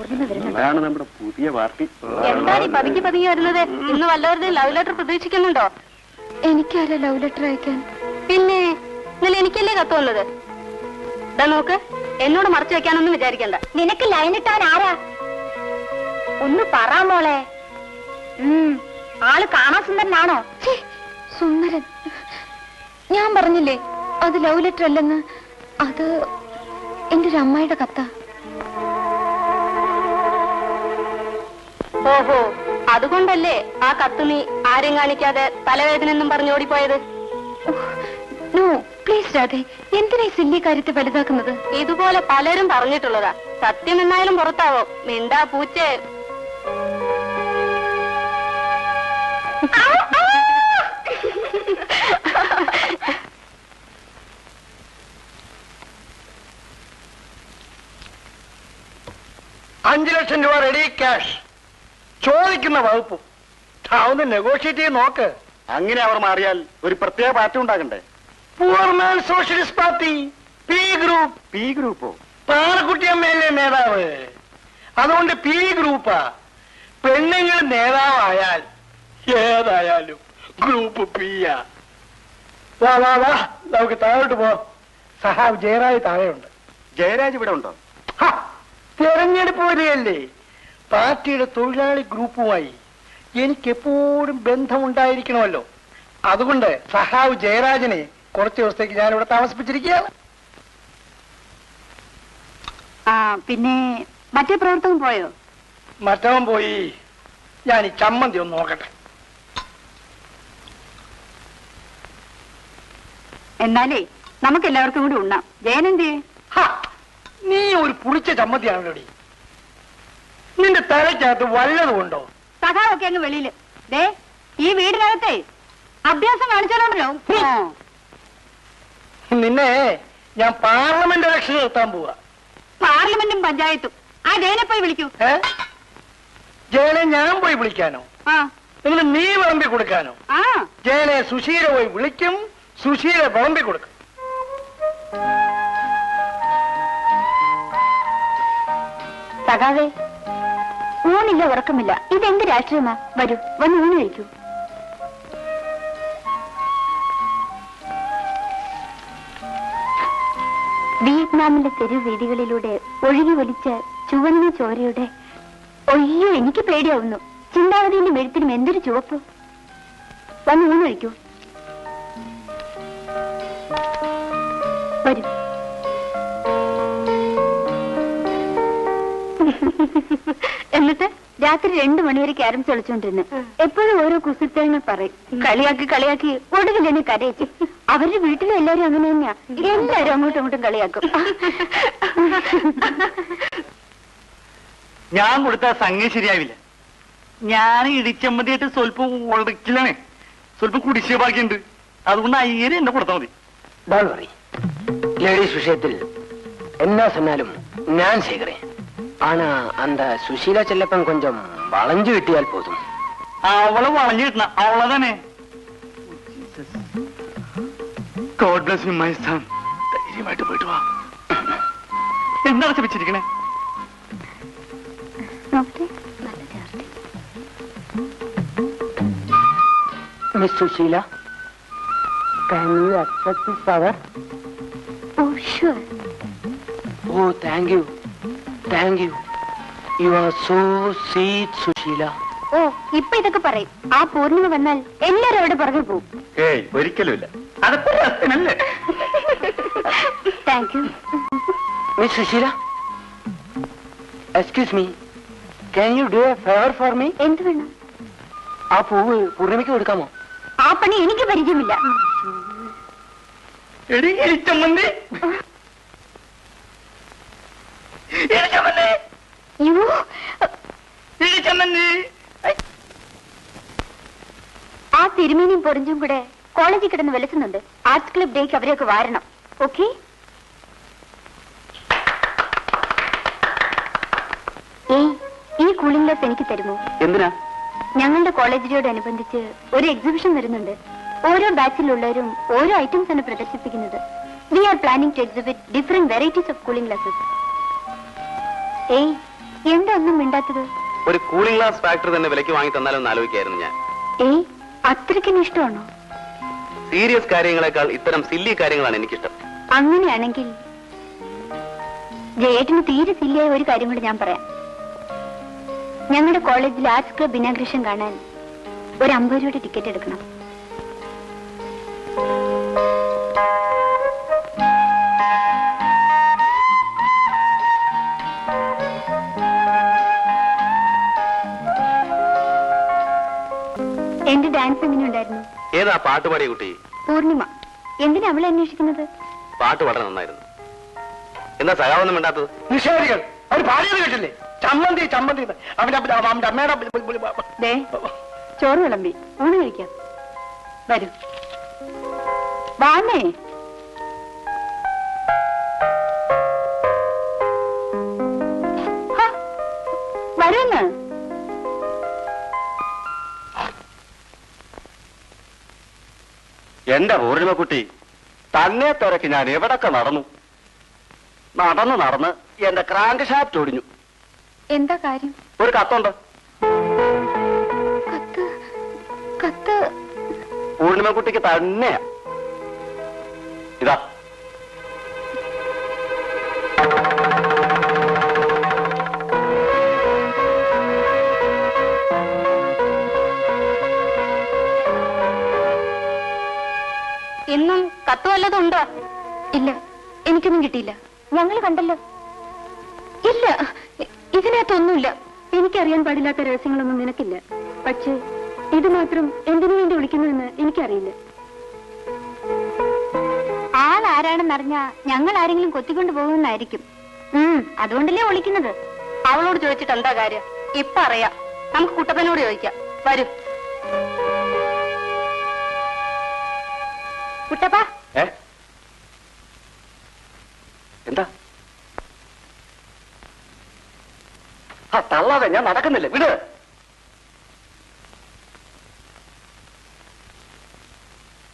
അതാണ് നമ്മുടെ പുതിയ പാർട്ടി. എന്താണ് പതുങ്ങി പതുങ്ങി വരുന്നത്? ഇന്ന് വല്ലവരുടെ ലവ് ലെറ്റർ പ്രതീക്ഷിക്കുന്നുണ്ടോ? എനിക്കാരാ ലവ് ലെറ്റർ അയക്കാൻ? പിന്നെ ഇന്നലെ എനിക്കല്ലേ കത്ത് വന്നത്? ഇതാ നോക്ക്, എന്നോട് മറച്ചു വെക്കാനൊന്നും വിചാരിക്കണ്ട. നിനക്ക് ലൈൻ ഇട്ടാൻ ആരാ? ഒന്ന് പറ മോളെ. ആള് കാണാൻ സുന്ദരനാണോ? സുന്ദരൻ? ഞാൻ പറഞ്ഞില്ലേ അത് ലവ് ലെറ്റർ അല്ലെന്ന്. അത് എന്റെ ഒരു അമ്മായിയുടെ കത്ത. ഓഹോ, അതുകൊണ്ടല്ലേ ആ കത്ത് നീ ആരും കാണിക്കാതെ തലവേദന എന്നും പറഞ്ഞോടിപ്പോയത്? നോ പ്ലീസ് രാധേ, എന്തിനാ സില്ലി കാര്യത്തെ വലുതാക്കുന്നത്? ഇതുപോലെ പലരും പറഞ്ഞിട്ടുള്ളതാ. സത്യം എന്നായാലും പുറത്താവോ? മിണ്ടാ പൂച്ചേ. ₹5,00,000 റെഡി ക്യാഷ്. ചോദിക്കുന്ന വകുപ്പും ഒന്ന് നെഗോഷിയേറ്റ് ചെയ്ത് നോക്ക്. അങ്ങനെ അവർ മാറിയാൽ ഒരു പ്രത്യേക പാർട്ടി ഉണ്ടാകണ്ടേ? പൂർമാൻ socialist party, P group. P ഗ്രൂപ്പോ? പാറക്കുട്ടി അമ്മയല്ലേ നേതാവ്, അതുകൊണ്ട് പി ഗ്രൂപ്പാ. പെണ്ണുങ്ങൾ നേതാവായാൽ ഏതായാലും ഗ്രൂപ്പ് പിയാ. വാ വാ വാ, നമുക്ക് താഴോട്ട് പോ. സഹാബ് ജയരാജ് താഴെയുണ്ട്. ജയരാജ് ഇവിടെ ഉണ്ടോ? തെരഞ്ഞെടുപ്പ് വരികയല്ലേ, പാർട്ടിയുടെ തൊഴിലാളി ഗ്രൂപ്പുമായി എനിക്കെപ്പോഴും ബന്ധമുണ്ടായിരിക്കണമല്ലോ. അതുകൊണ്ട് സഹാവ് ജയരാജനെ കുറച്ച് ദിവസത്തേക്ക് ഞാനിവിടെ താമസിപ്പിച്ചിരിക്കുകയാണ്. പിന്നെ മറ്റേ പ്രവർത്തകൻ പോയോ? മറ്റവൻ പോയി. ഞാൻ ഈ ചമ്മന്തി ഒന്ന് നോക്കട്ടെ. എന്നാലേ നമുക്ക് എല്ലാവർക്കും കൂടി ഉണ്ണാം. ജയനെന്തേ? നീ ഒരു പുളിച്ച ചമ്മന്തിയാണല്ലോടി. നിന്റെ തലയ്ക്കകത്ത് വല്ലതും ഉണ്ടോ? സഖാവൊക്കെ അങ്ങ് വെളിയില്. ദേ ഈ വീടിനകത്തെ അഭ്യാസം കാണിച്ചാലുണ്ടല്ലോ. നിന്നെ ഞാൻ പാർലമെന്റ് ഇലക്ഷൻ നിർത്താൻ പോവാ. പാർലമെന്റും പഞ്ചായത്തും. ആ ജയനെ പോയി വിളിക്കൂ. ജയനെ ഞാൻ പോയി വിളിക്കാനോ? എന്നിട്ട് നീ വിളമ്പി കൊടുക്കാനോ? ജയനെ സുശീല പോയി വിളിക്കും, സുശീല വിളമ്പി കൊടുക്കും. സഖാവേ, ഊണില്ല ഉറക്കമില്ല. ഇതെന്ത് രാഷ്ട്രീയമാ? വരൂ, വന്ന് ഊണ് കഴിക്കൂ. വിയറ്റ്നാമിന്റെ തെരുവ് വീതികളിലൂടെ ഒഴുകി വലിച്ച ചുവന്ന ചോരയുടെ ഒയ്യോ എനിക്ക് പേടിയാവുന്നു. ചിന്താഗതിന്റെ മെഴുത്തിനും എന്തൊരു ചുവപ്പ്. വന്ന് ഊണ് കഴിക്കൂ. വരൂ. എന്നിട്ട് രാത്രി 2 മണിവരെ ക്യാരംസ് കളിച്ചോണ്ടിരുന്നു. എപ്പോഴും ഓരോ കുസൃത്തങ്ങൾ പറയും. കളിയാക്കി കളിയാക്കി ഒടുവിൽ എന്നെ കരയിച്ചു. അവരുടെ വീട്ടിലും എല്ലാരും അങ്ങനെ തന്നെയാ. എല്ലാരും അങ്ങോട്ടും ഇങ്ങോട്ടും കളിയാക്കും. ഞാൻ കൊടുത്ത സംഗതി ശരിയാവില്ല. ഞാൻ ഇടിച്ചമ്മതിയായിട്ട് സ്വല്പം ഉടക്കിലാണ്, സ്വല്പം കുടിശ്ശിക ബാക്കിയുണ്ട്. അതുകൊണ്ട് അയ്യര് എന്നെ കൊടുത്താൽ മതി. ലേഡീസ് വിഷയത്തിൽ എന്നാ சொன்னாலும் ഞാൻ செய்கிறேன். ஆனா அந்த சுஷீலா செல்லப்பன் கொஞ்சம் വളഞ്ഞു കിട്ടിയാൽ പോതും. അവളെ വളഞ്ഞു കിട്ടണം, അവളെ തന്നെ. God bless you, my son. ധൈര്യമായിട്ട് പോയിട്ട് വാ. എന്താണ് ചപിച്ചിരിക്കണേ? Miss Sushila, can you accept this power? Oh, sure. Oh, thank you. Thank you. You are so sweet, Sushila. ഓ, ഇപ്പൊ ഇതൊക്കെ പറയും. ആ പൂർണിമ വന്നാൽ എല്ലാരും അവിടെ പുറകെ പോകും. ഏയ്, ഒരിക്കലുമില്ല. അതൊക്കെ രസത്തിനല്ലേ? Thank you. Miss Sushila, excuse me. Can you do a favor for me? എന്ത് വേണം? ആ പൂവ് പൂർണിമയ്ക്ക് കൊടുക്കാമോ? ആ പണി എനിക്ക് പരിചയമില്ല. എടി എലിച്ചമ്മന്തി, ആ തിരുമേനിയും പൊറിഞ്ചും കൂടെ കോളേജിൽ കിടന്ന് വിളിക്കുന്നുണ്ട്. ആർട്സ് ക്ലബ് ഡേക്ക് അവരെയൊക്കെ വാരണം. ഓക്കെ? ഏയ്, ഈ കൂളിംഗ് ഗ്ലാസ് എനിക്ക് തരുമോ? എന്തിനാ? ഞങ്ങളുടെ കോളേജിനോടനുബന്ധിച്ച് ഒരു എക്സിബിഷൻ വരുന്നുണ്ട്. ഓരോ ബാച്ചിലുള്ളവരും ഓരോ ഐറ്റംസ് ആണ് പ്രദർശിപ്പിക്കുന്നത്. We are planning to exhibit different varieties of cooling glasses. ഏയ്, എന്താ ഒന്നും മിണ്ടാത്തത്? ഒരു കൂളിംഗ് ഗ്ലാസ് ഫാക്ടറി തന്നെ വിലയ്ക്ക് വാങ്ങി തന്നാലൊന്ന് ആലോചിക്കായിരുന്നു ഞാൻ. ഏയ്, അത്രയ്ക്കും ഇഷ്ടമാണോ? സീരിയസ് കാര്യങ്ങളെക്കാൾ ഇത്തരം സില്ലി കാര്യങ്ങളാണ് എനിക്കിഷ്ടം. അങ്ങനെയാണെങ്കിൽ ജയേട്ടന് തീരെ സില്ലിയായ ഒരു കാര്യം കൂടി ഞാൻ പറയാം. ഞങ്ങളുടെ കോളേജിൽ ആർട്സ് ക്ലബ് ഇനാഗ്രേഷൻ കാണാൻ ഒരു 50 രൂപയുടെ ടിക്കറ്റ് എടുക്കണം. എന്റെ ഡാൻസ് എങ്ങനെയുണ്ടായിരുന്നു? ഏതാ പാട്ട് പാടിയ കുട്ടി? പൂർണിമ. എന്തിനാ അവളെ അന്വേഷിക്കുന്നത്? പാട്ട് വളരെ നന്നായിരുന്നു. എന്താ സഖാവൊന്നും വേണ്ടാത്തത്? നിഷേധികൾ അവർ പാടിയത് കേട്ടില്ലേ? ചമ്മന്തി ചമ്മന്തി അവന്റെ അമ്മയുടെ ദേ, ചോറ് വിളമ്പി ഊണ് കഴിക്കാം. വരൂ, വാന്നേ. വരൂന്ന്. എന്റെ പൂർണിമക്കുട്ടി, തന്നെ തിരക്ക് ഞാൻ എവിടൊക്കെ നടന്നു നടന്ന് എന്റെ ക്രാങ്ക് ഷാഫ്റ്റ് ഒടിഞ്ഞു. എന്താ കാര്യം? ഒരു കത്തുണ്ട്. കത്ത്? കത്ത് പൂർണിമക്കുട്ടിക്ക് തന്നെയാ. ഇതാ. ഇന്നും കത്ത് വല്ലതും ഉണ്ടോ? ഇല്ല, എനിക്കൊന്നും കിട്ടിയില്ല. ഞങ്ങൾ കണ്ടല്ലോ. ഇല്ല, ഇതിനകത്തൊന്നുമില്ല. എനിക്കറിയാൻ പാടില്ലാത്ത രഹസ്യങ്ങളൊന്നും നിനക്കില്ല. പക്ഷേ ഇത് മാത്രം എന്തിനു വേണ്ടി വിളിക്കുന്നുവെന്ന് എനിക്കറിയില്ല. ആളാരാണെന്നറിഞ്ഞാ ഞങ്ങൾ ആരെങ്കിലും കൊത്തിക്കൊണ്ട് പോകുമെന്നായിരിക്കും. അതുകൊണ്ടല്ലേ വിളിക്കുന്നത്. അവളോട് ചോദിച്ചിട്ട് എന്താ കാര്യം? ഇപ്പൊ അറിയാം. നമുക്ക് കുട്ടപ്പനോട് ചോദിക്കാം. വരൂ. കുട്ടപ്പാ, എന്താ? തള്ളാതെ, ഞാൻ നടക്കുന്നില്ല, വിട്.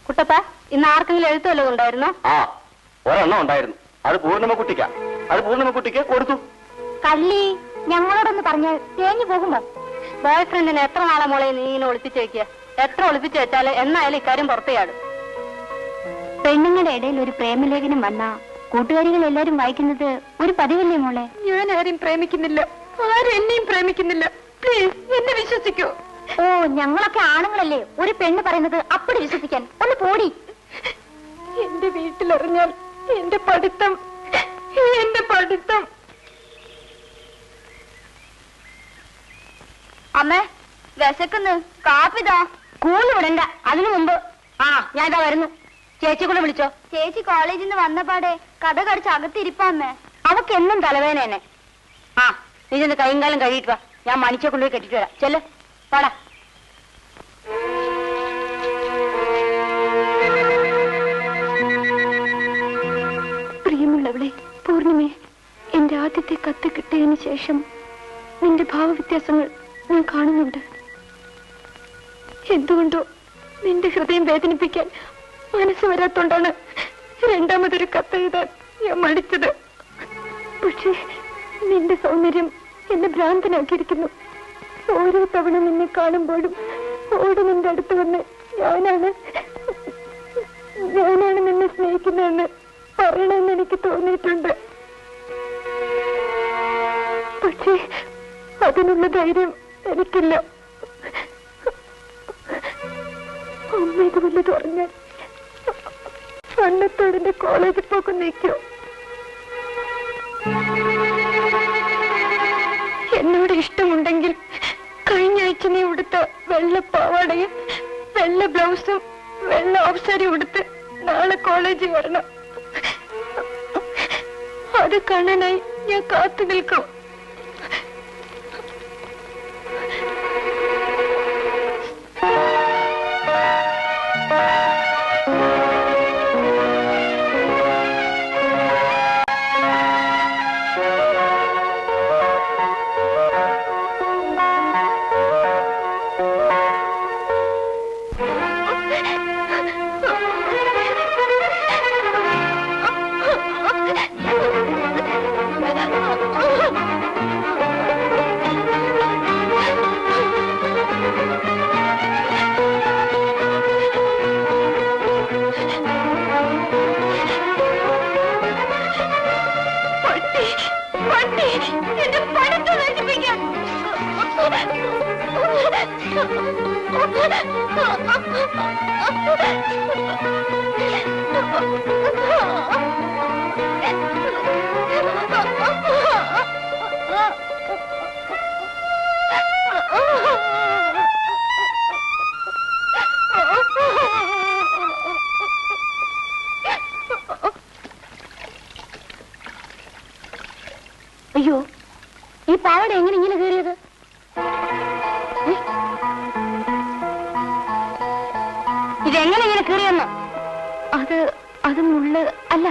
കുട്ടപ്പ, ഇന്ന് ആർക്കെങ്കിലും എഴുത്ത് വല്ലതും ഉണ്ടായിരുന്നോ? ആ, ഒരെണ്ണം ഉണ്ടായിരുന്നു. അത് പൂർണിമക്കുട്ടിക്കാ. അത് പൂർണിമക്കുട്ടിക്ക് കൊടുത്തു. കള്ളി, ഞങ്ങളോടൊന്ന് പറഞ്ഞാൽ തേഞ്ഞു പോകുമ്പോ. ബോയ് ഫ്രണ്ടിന് എത്ര നാളെ മോളെ നീ ഇങ്ങനെ ഒളിപ്പിച്ച് വെക്കുക? എത്ര ഒളിപ്പിച്ച് വെച്ചാല് എന്നായാലും ഇക്കാര്യം പുറത്തെയാടും. പെണ്ണുങ്ങളുടെ ഇടയിൽ ഒരു പ്രേമലേഖനം വന്നാ കൂട്ടുകാരികൾ എല്ലാരും വായിക്കുന്നത് ഒരു പതിവല്ലേ മോളെ? ഞാൻ ആരെയും പ്രേമിക്കുന്നില്ല, ആരും എന്നെയും പ്രേമിക്കുന്നില്ല. പ്ലീസ്, എന്നെ വിശ്വസിക്കൂ. ഓ, ഞങ്ങളൊക്കെ ആണുങ്ങളല്ലേ ഒരു പെണ്ണ് പറയുന്നത് അപ്പടി വിശ്വസിക്കാൻ? ഒന്ന് പോടി. എന്റെ വീട്ടിലറിഞ്ഞാൽ എന്റെ പഠിത്തം. അമ്മേ, വിശക്കുന്നു. കാപ്പിതാ. കൂല് വിടണ്ട, അതിനു മുമ്പ്. ഞാൻ ഇതാ വരുന്നു. ചേച്ചി കൂടെ വിളിച്ചോ. ചേച്ചി കോളേജിൽ നിന്ന് വന്നപാടെ കഥ കടിച്ച് അകത്തിരിപ്പാമ്മേ. അവക്ക് എന്നും തലവേന തന്നെ. നീ ചെന്ന് കൈയും കാലം കഴിയിട്ട് വാ. ഞാൻ മണിച്ചെ കൊണ്ടുപോയി കെട്ടിട്ട് വരാം. ചെല്ല്, പാടാ. പ്രിയമുള്ളവളെ പൂർണിമേ, എന്റെ ആദ്യത്തെ കത്ത് കിട്ടിയതിനു ശേഷം നിന്റെ ഭാവവ്യത്യാസങ്ങൾ ഞാൻ കാണുന്നുണ്ട്. എന്തുകൊണ്ടോ നിന്റെ ഹൃദയം വേദനിപ്പിക്കാൻ മനസ്സ് വരാത്തോണ്ടാണ് രണ്ടാമതൊരു കത്ത് എഴുതാൻ ഞാൻ മടിച്ചത്. പക്ഷേ നിന്റെ സൗന്ദര്യം എന്നെ ഭ്രാന്തനാക്കിയിരിക്കുന്നു. ഓരോ തവണ നിന്നെ കാണുമ്പോഴും ഓടി നിന്റെ അടുത്ത് വന്ന് ഞാനാണ് നിന്നെ സ്നേഹിക്കുന്നതെന്ന് പറയണമെന്ന് എനിക്ക് തോന്നിയിട്ടുണ്ട്. പക്ഷേ അതിനുള്ള ധൈര്യം എനിക്കില്ല. അമ്മ ഇത് വല്ലതും പറഞ്ഞാൽ അന്നത്തോടെ കോളേജിൽ പോക്ക് നീക്കോ? എന്നോട് ഇഷ്ടമുണ്ടെങ്കിൽ കഴിഞ്ഞ ആഴ്ച നീ ഉടുത്ത വെള്ള പാവാടയും വെള്ള ബ്ലൗസും വെള്ള ഓഫ് സാരി ഉടുത്ത് നാളെ കോളേജിൽ വരണം. അത് കാണാനായി ഞാൻ കാത്തു നിൽക്കും. അയ്യോ, ഈ പാവട എങ്ങനെ ഇങ്ങനെ കയറിയത്? ഇതെങ്ങനെ ഇങ്ങനെ കീറിയെന്ന്? അത് മുള്ള് അല്ല,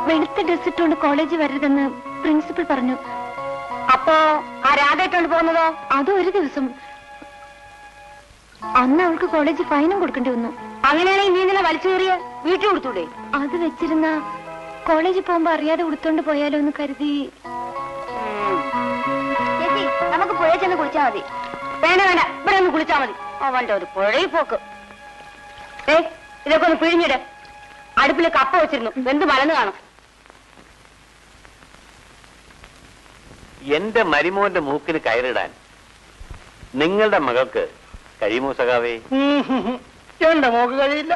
വെളുത്ത ഡ്രസ് ഇട്ടുകൊണ്ട് കോളേജിൽ വരരുതെന്ന് പ്രിൻസിപ്പൽ പറഞ്ഞു. അപ്പോ ആ രാധയിട്ടോണ്ട് പോകുന്നതോ? അത് ഒരു ദിവസം. അന്ന് അവൾക്ക് കോളേജിൽ ഫൈനും കൊടുക്കേണ്ടി വന്നു. അങ്ങനെയാണെങ്കിൽ നീ ഇന്നലെ വലിച്ചു കയറിയ വീട്ടിൽ കൊടുത്തൂടെ? അത് വെച്ചിരുന്ന കോളേജിൽ പോകുമ്പോ അറിയാതെ ഉടുത്തോണ്ട് പോയാലോ എന്ന് കരുതി. ചേച്ചി, നമുക്ക് പുഴ ചെന്ന് കുളിച്ചാ മതി. വേണ്ട വേണ്ട, ഇവിടെ ഒന്ന് കുളിച്ചാ മതി. അവന്റെ ഒരു പുഴയിൽ പോക്ക്. ഇതൊക്കെ ഒന്ന് പിഴിഞ്ഞിട്. അടുപ്പിൽ കപ്പ വെച്ചിരുന്നു, വെന്ത് മലന്ന് കാണും. എന്റെ മരുമോന്റെ മൂക്കിന് കയറിടാൻ നിങ്ങളുടെ മകൾക്ക് കഴിയുമോ സഖാവേ? എന്റെ മോക്ക് കഴിയില്ല.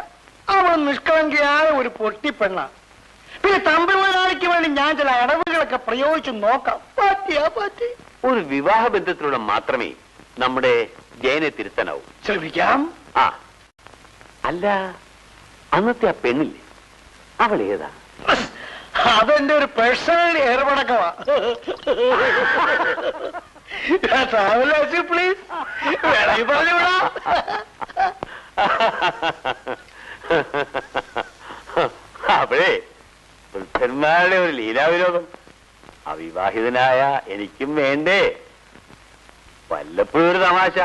അവൾ നിഷ്കളങ്കിയായ ഒരു പൊട്ടിപ്പെണ്ണ. പിന്നെ തമ്പിളാളിക്ക് വേണ്ടി ഞാൻ ചില അടവുകളൊക്കെ പ്രയോഗിച്ചു നോക്കാം. പറ്റി ഒരു വിവാഹ ബന്ധത്തിലൂടെ മാത്രമേ നമ്മുടെ ജയനെ തിരുത്താനാവൂ. ശ്രമിക്കാം. ആ അല്ല, അന്നത്തെ ആ പെണ്ണില്ലേ, അവൾ ഏതാ? അതെന്റെ ഒരു പേഴ്സണൽ ഏർപടക്കമാ. പ്ലീസ് പറഞ്ഞുകൂടാ. അപ്പോഴേ വൃദ്ധന്മാരുടെ ഒരു ലീലാവിനോദം അവിവാഹിതനായ എനിക്കും വേണ്ടേ വല്ലപ്പോഴും ഒരു തമാശ?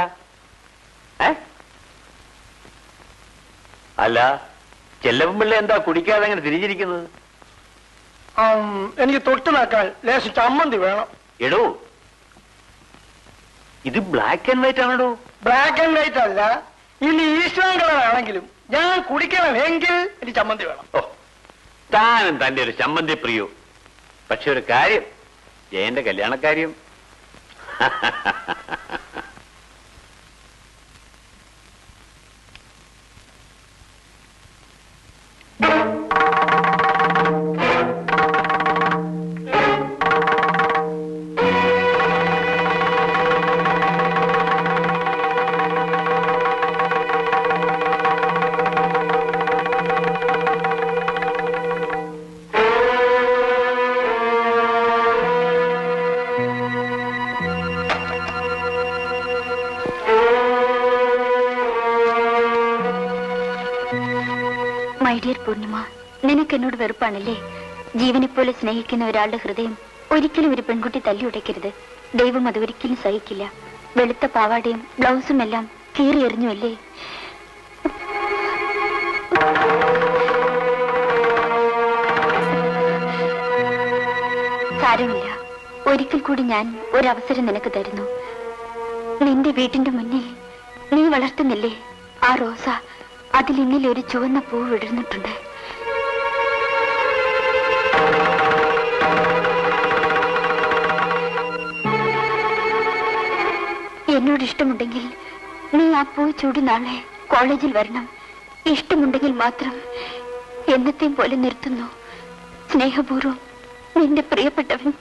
അല്ല, ചെല്ലപ്പിള്ള എന്താ കുടിക്കാതെ അങ്ങനെ തിരിഞ്ഞിരിക്കുന്നത്? എനിക്ക് തൊട്ട് നോക്കാൻ ലേശം ചമ്മന്തി വേണം. എടോ, ഇത് ബ്ലാക്ക് ആൻഡ് വൈറ്റ് ആണോ? ബ്ലാക്ക് ആൻഡ് വൈറ്റ് അല്ല, ഇനി ഈസ്റ്റേൺ കളർ ആണെങ്കിലും ഞാൻ കുടിക്കണമെങ്കിൽ എനിക്ക് ചമ്മന്തി വേണം. ഓ, താനും തന്റെ ഒരു ചമ്മന്തി പ്രിയോ. പക്ഷെ ഒരു കാര്യം, ജയന്റെ കല്യാണക്കാര്യം പൂർണിമ, നിനക്ക് എന്നോട് വെറുപ്പാണല്ലേ? ജീവനെ പോലെ സ്നേഹിക്കുന്ന ഒരാളുടെ ഹൃദയം ഒരിക്കലും ഒരു പെൺകുട്ടി തല്ലിയുടയ്ക്കരുത്. ദൈവം അത് ഒരിക്കലും സഹിക്കില്ല. വെളുത്ത പാവാടയും ബ്ലൗസും എല്ലാം കീറി എറിഞ്ഞുവല്ലേ? സാരമില്ല, ഒരിക്കൽ കൂടി ഞാൻ ഒരവസരം നിനക്ക് തരുന്നു. നിന്റെ വീട്ടിന്റെ മുന്നിൽ നീ വളർത്തുന്നില്ലേ ആ റോസ, അതിൽ ഇന്നലെ ഒരു ചുവന്ന പൂ വിടർന്നിട്ടുണ്ട്. എന്നോട് ഇഷ്ടമുണ്ടെങ്കിൽ നീ ആ പൂ ചൂടി നാളെ കോളേജിൽ വരണം. ഇഷ്ടമുണ്ടെങ്കിൽ മാത്രം എന്നത്തെയും പോലെ നിർത്തുന്നു. സ്നേഹപൂർവ്വം, നിന്റെ പ്രിയപ്പെട്ടവൻ.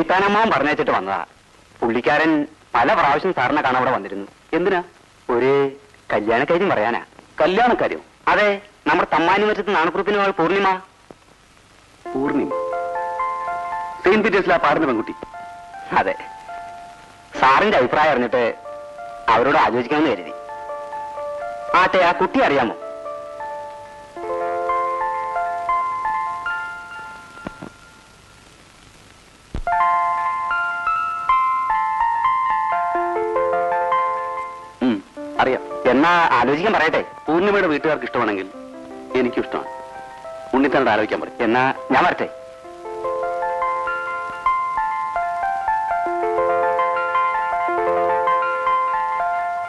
ഉണ്ണിത്താനമ്മാവൻ പറഞ്ഞേച്ചിട്ട് വന്നതാ. പുള്ളിക്കാരൻ പല പ്രാവശ്യം സാറിനെ കാണാൻ അവിടെ വന്നിരുന്നു. എന്തിനാ? ഒരു കല്യാണക്കാര്യം പറയാനാ. കല്യാണക്കാര്യം? അതെ, നമ്മുടെ തമ്മാനി മറ്റത്ത് നാണക്കുറിപ്പിന് മകൾ പൂർണിമ. പൂർണിമ? സെയിന്റ് പീറ്റേഴ്സിലാ പാടുന്ന പെൺകുട്ടി? അതെ. സാറിന്റെ അഭിപ്രായം അറിഞ്ഞിട്ട് അവരോട് ആലോചിക്കണമെന്ന് കരുതി. ആട്ടെ, ആ കുട്ടി അറിയാമോ? അറിയാം. എന്നാ ആലോചിക്കാൻ പറയട്ടെ. പൂർണിമയുടെ വീട്ടുകാർക്ക് ഇഷ്ടമാണെങ്കിൽ എനിക്കും ഇഷ്ടമാണ്. ഉണ്ണിത്തനോട് ആലോചിക്കാൻ പറയും. എന്നാ ഞാൻ വരട്ടെ.